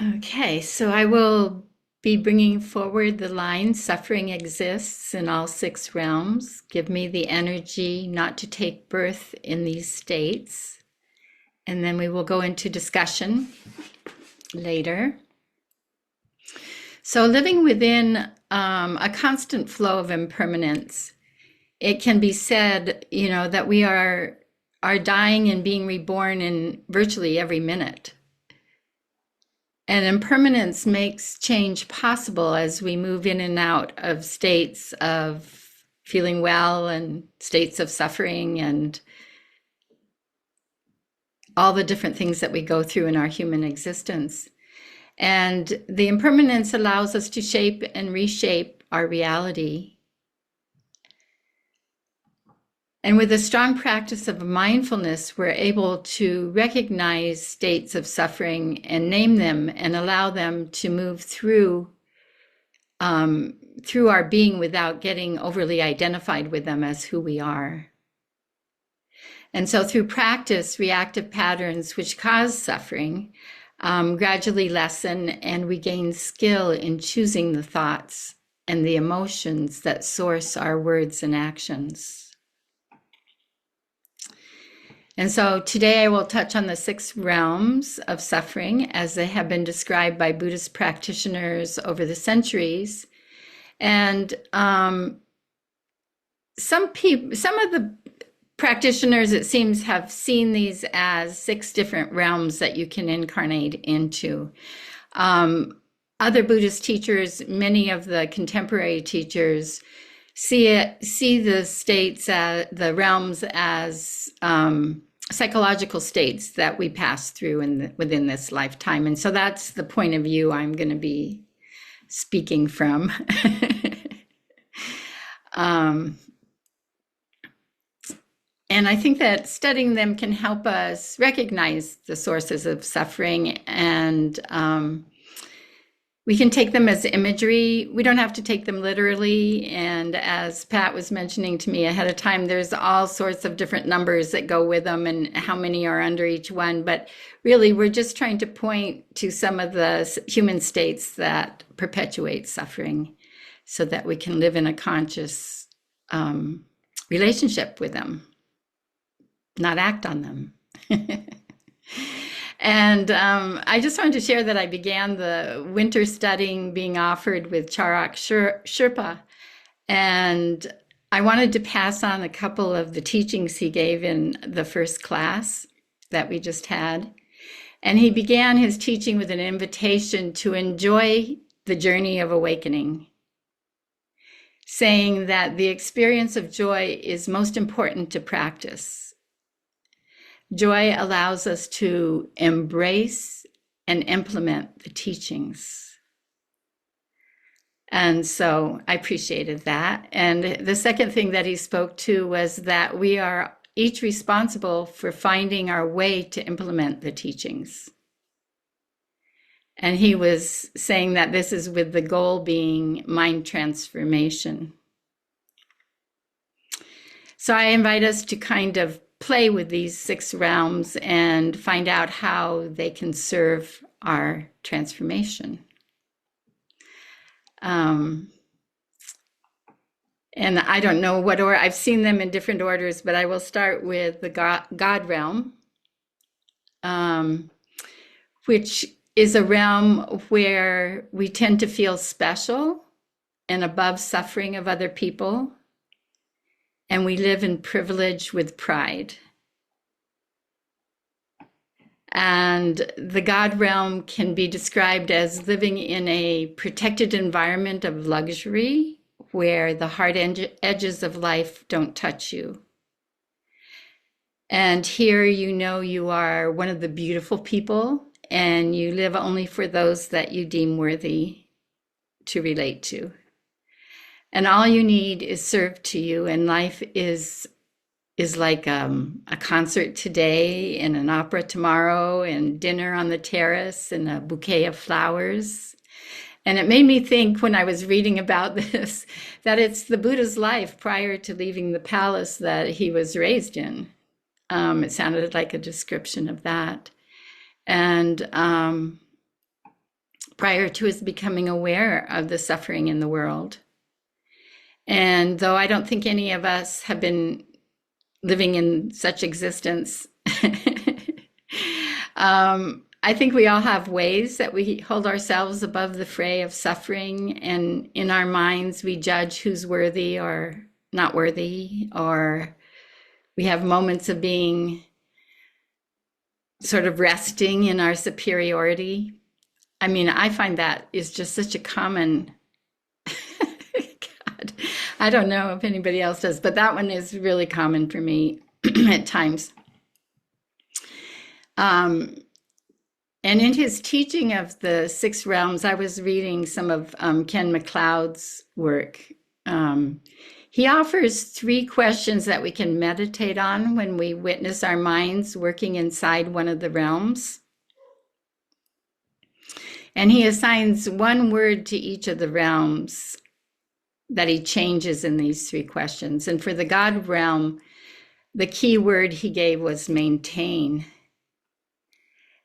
Okay, so I will be bringing forward the line, suffering exists in all six realms. Give me the energy not to take birth in these states. And then we will go into discussion later. So living within a constant flow of impermanence, it can be said, that we are dying and being reborn in virtually every minute. And impermanence makes change possible as we move in and out of states of feeling well and states of suffering and all the different things that we go through in our human existence. And the impermanence allows us to shape and reshape our reality. And with a strong practice of mindfulness, we're able to recognize states of suffering and name them and allow them to move through our being without getting overly identified with them as who we are. And so through practice, reactive patterns which cause suffering gradually lessen, and we gain skill in choosing the thoughts and the emotions that source our words and actions. And so today I will touch on the six realms of suffering as they have been described by Buddhist practitioners over the centuries. And some of the practitioners, it seems, have seen these as six different realms that you can incarnate into. Other Buddhist teachers, many of the contemporary teachers, see the states, the realms, as psychological states that we pass through within this lifetime. And so that's the point of view I'm going to be speaking from. And I think that studying them can help us recognize the sources of suffering, and we can take them as imagery. We don't have to take them literally. And as Pat was mentioning to me ahead of time, there's all sorts of different numbers that go with them and how many are under each one. But really, we're just trying to point to some of the human states that perpetuate suffering so that we can live in a conscious relationship with them, not act on them. And I just wanted to share that I began the winter studying being offered with Charak Sherpa. And I wanted to pass on a couple of the teachings he gave in the first class that we just had. And he began his teaching with an invitation to enjoy the journey of awakening, saying that the experience of joy is most important to practice. Joy allows us to embrace and implement the teachings. And so I appreciated that. And the second thing that he spoke to was that we are each responsible for finding our way to implement the teachings. And he was saying that this is with the goal being mind transformation. So I invite us to kind of play with these six realms and find out how they can serve our transformation. And I don't know what order, I've seen them in different orders, but I will start with the God realm, which is a realm where we tend to feel special and above suffering of other people. And we live in privilege with pride. And the God realm can be described as living in a protected environment of luxury where the hard edges of life don't touch you. And here you are one of the beautiful people, and you live only for those that you deem worthy to relate to. And all you need is served to you, and life is like a concert today and an opera tomorrow and dinner on the terrace and a bouquet of flowers. And it made me think when I was reading about this that it's the Buddha's life prior to leaving the palace that he was raised in. It sounded like a description of that. And prior to his becoming aware of the suffering in the world. And though I don't think any of us have been living in such existence, I think we all have ways that we hold ourselves above the fray of suffering, and in our minds we judge who's worthy or not worthy, or we have moments of being sort of resting in our superiority. I mean, I find that is just such a common, God, I don't know if anybody else does, but that one is really common for me at times. And in his teaching of the six realms, I was reading some of Ken MacLeod's work. He offers 3 questions that we can meditate on when we witness our minds working inside one of the realms. And he assigns 1 word to each of the realms that he changes in these 3 questions. And for the God realm, the key word he gave was maintain.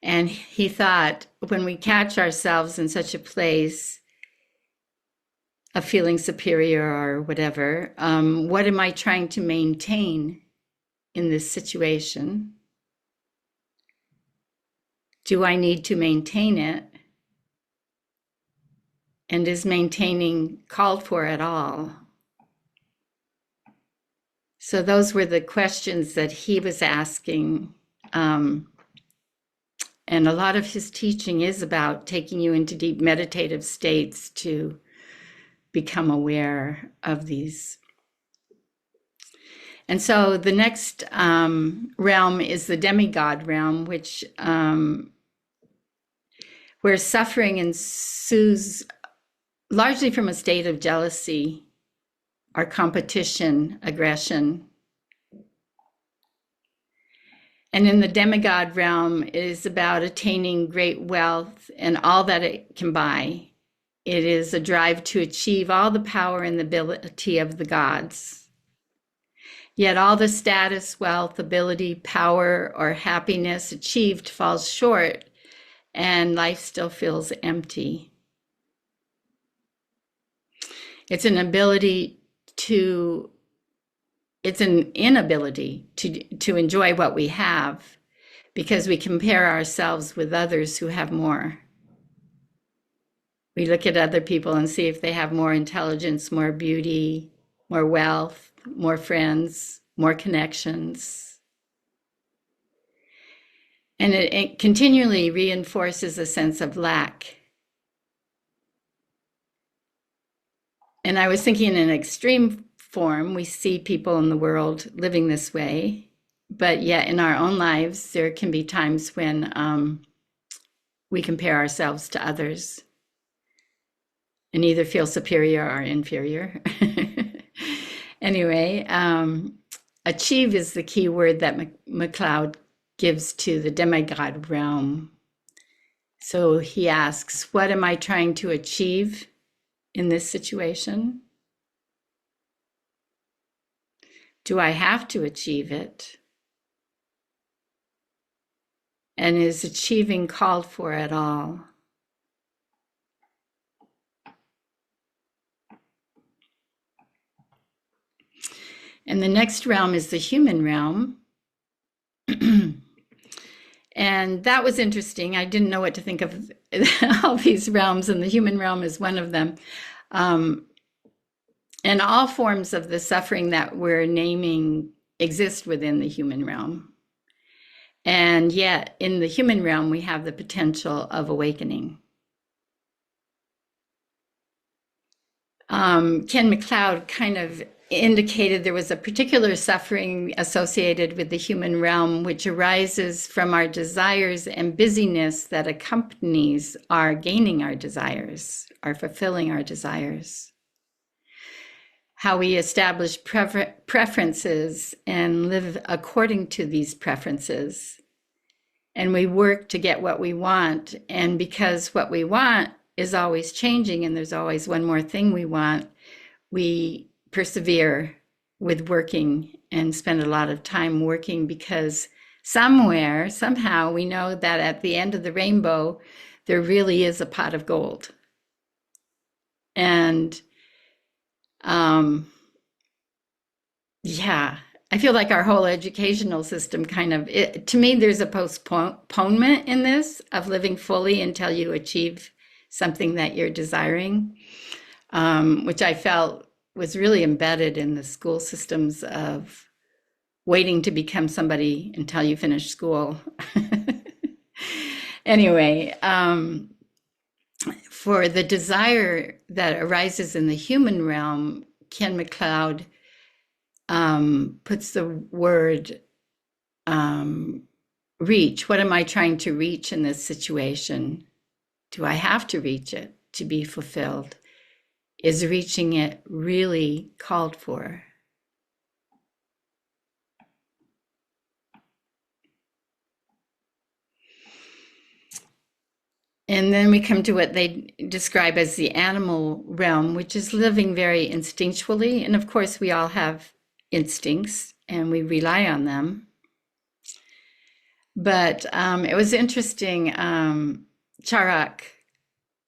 And he thought, when we catch ourselves in such a place of feeling superior or whatever, what am I trying to maintain in this situation? Do I need to maintain it? And is maintaining called for at all? So those were the questions that he was asking. And a lot of his teaching is about taking you into deep meditative states to become aware of these. And so the next realm is the demigod realm, which where suffering ensues largely from a state of jealousy or competition, aggression. And in the demigod realm, it is about attaining great wealth and all that it can buy. It is a drive to achieve all the power and the ability of the gods. Yet all the status, wealth, ability, power, or happiness achieved falls short, and life still feels empty. It's an inability to enjoy what we have because we compare ourselves with others who have more. We look at other people and see if they have more intelligence, more beauty, more wealth, more friends, more connections. And it continually reinforces a sense of lack. And I was thinking in an extreme form, we see people in the world living this way, but yet in our own lives, there can be times when we compare ourselves to others and either feel superior or inferior. Anyway, achieve is the key word that MacLeod gives to the demigod realm. So he asks, what am I trying to achieve in this situation? Do I have to achieve it? And is achieving called for at all? And the next realm is the human realm. And that was interesting. I didn't know what to think of all these realms, and the human realm is one of them. And all forms of the suffering that we're naming exist within the human realm. And yet, in the human realm, we have the potential of awakening. Ken MacLeod kind of indicated there was a particular suffering associated with the human realm, which arises from our desires and busyness that accompanies our gaining our desires, our fulfilling our desires. How we establish preferences and live according to these preferences. And we work to get what we want. And because what we want is always changing and there's always one more thing we want, we persevere with working and spend a lot of time working because somewhere, somehow, we know that at the end of the rainbow, there really is a pot of gold. And yeah, I feel like our whole educational system to me, there's a postponement in this of living fully until you achieve something that you're desiring, which I felt was really embedded in the school systems of waiting to become somebody until you finish school. Anyway, for the desire that arises in the human realm, Ken MacLeod puts the word reach. What am I trying to reach in this situation? Do I have to reach it to be fulfilled? Is reaching it really called for? And then we come to what they describe as the animal realm, which is living very instinctually. And of course, we all have instincts and we rely on them. But it was interesting. Charak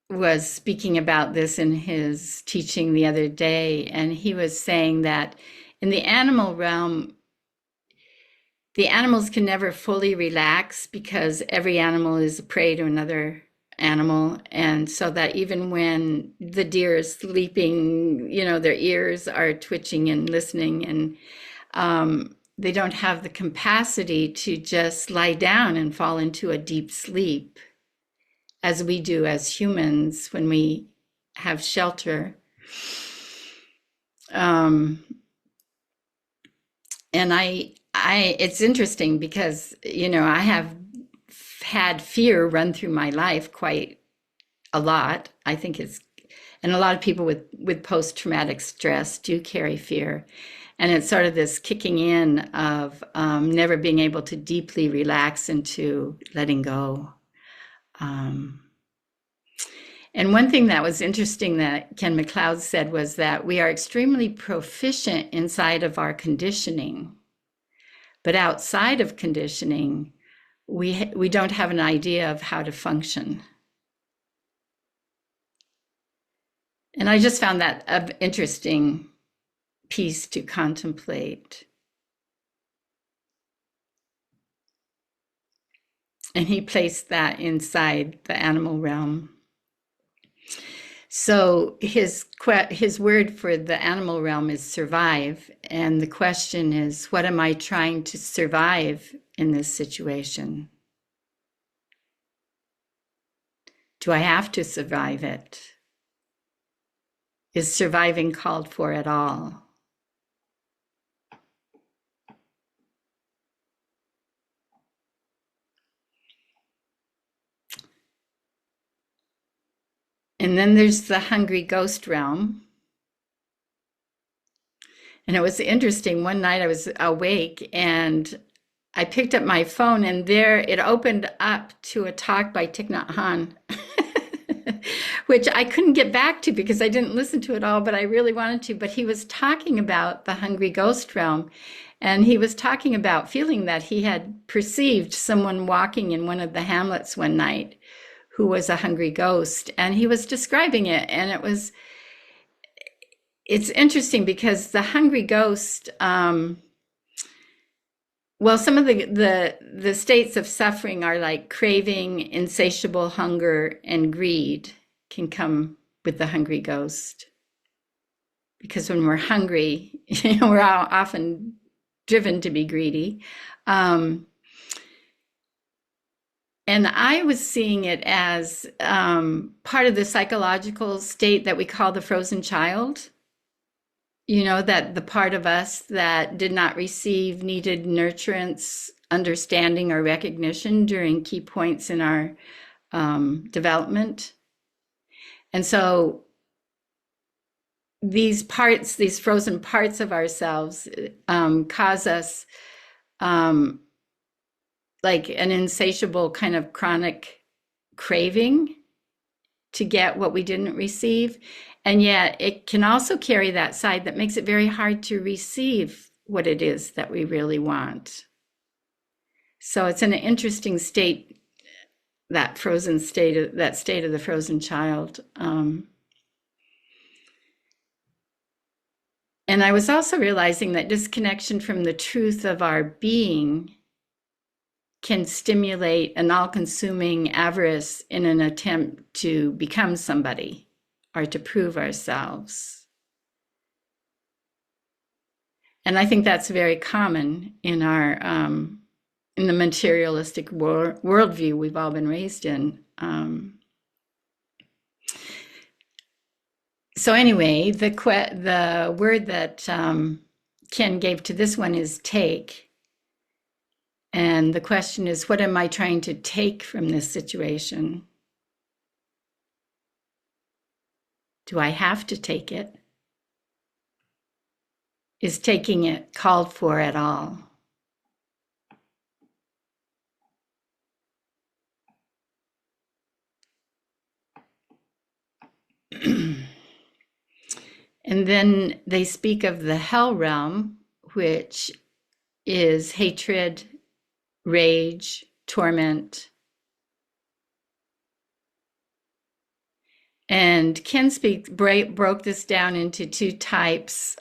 was speaking about this in his teaching the other day, and he was saying that in the animal realm, the animals can never fully relax because every animal is a prey to another animal. And so that even when the deer is sleeping, their ears are twitching and listening, and they don't have the capacity to just lie down and fall into a deep sleep as we do as humans when we have shelter. And it's interesting because, I have had fear run through my life quite a lot. I think and a lot of people with post-traumatic stress do carry fear. And it's sort of this kicking in of never being able to deeply relax into letting go. And one thing that was interesting that Ken MacLeod said was that we are extremely proficient inside of our conditioning, but outside of conditioning, we don't have an idea of how to function. And I just found that an interesting piece to contemplate. And he placed that inside the animal realm. So his word for the animal realm is survive. And the question is, what am I trying to survive in this situation? Do I have to survive it? Is surviving called for at all? And then there's the hungry ghost realm. And it was interesting. One night I was awake and I picked up my phone, and there it opened up to a talk by Thich Nhat Hanh, which I couldn't get back to because I didn't listen to it all, but I really wanted to. But he was talking about the hungry ghost realm. And he was talking about feeling that he had perceived someone walking in one of the hamlets one night who was a hungry ghost. And he was describing it. And it's interesting because the hungry ghost, some of the states of suffering are like craving, insatiable hunger, and greed can come with the hungry ghost. Because when we're hungry, we're often driven to be greedy. And I was seeing it as part of the psychological state that we call the frozen child. That the part of us that did not receive needed nurturance, understanding, or recognition during key points in our development. And so these frozen parts of ourselves cause us like an insatiable kind of chronic craving to get what we didn't receive. And yet it can also carry that side that makes it very hard to receive what it is that we really want. So it's an interesting state that frozen state, that state of the frozen child. And I was also realizing that disconnection from the truth of our being can stimulate an all-consuming avarice in an attempt to become somebody or to prove ourselves. And I think that's very common in our in the materialistic worldview we've all been raised in. So anyway, the word that Ken gave to this one is take. And the question is, what am I trying to take from this situation? Do I have to take it? Is taking it called for at all? And then they speak of the hell realm, which is hatred, rage, torment. And Ken broke this down into two types.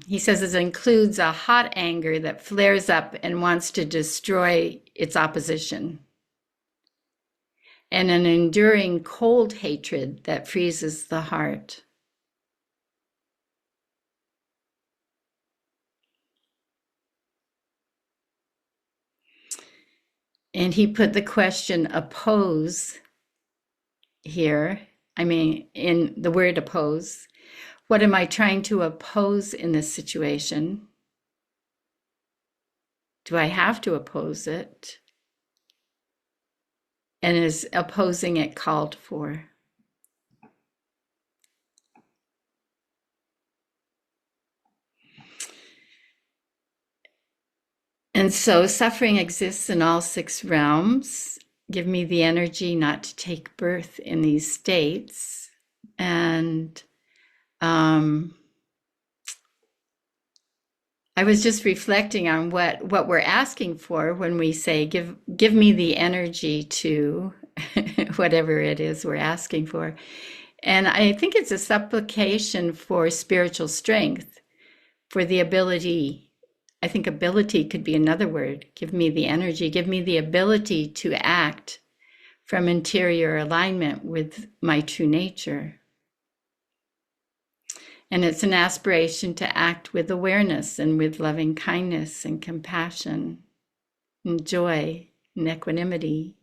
He says it includes a hot anger that flares up and wants to destroy its opposition, and an enduring cold hatred that freezes the heart. And he put the question oppose here. I mean, in the word oppose. What am I trying to oppose in this situation? Do I have to oppose it? And is opposing it called for? And so suffering exists in all six realms. Give me the energy not to take birth in these states. And I was just reflecting on what we're asking for when we say, give me the energy to whatever it is we're asking for. And I think it's a supplication for spiritual strength, for the ability. I think ability could be another word. Give me the energy, give me the ability to act from interior alignment with my true nature. And it's an aspiration to act with awareness and with loving kindness and compassion and joy and equanimity,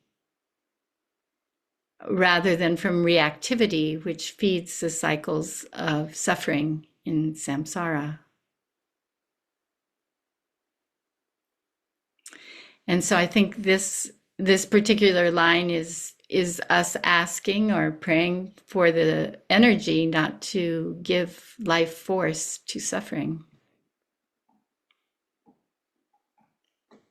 rather than from reactivity, which feeds the cycles of suffering in samsara. And so I think this particular line is us asking or praying for the energy not to give life force to suffering.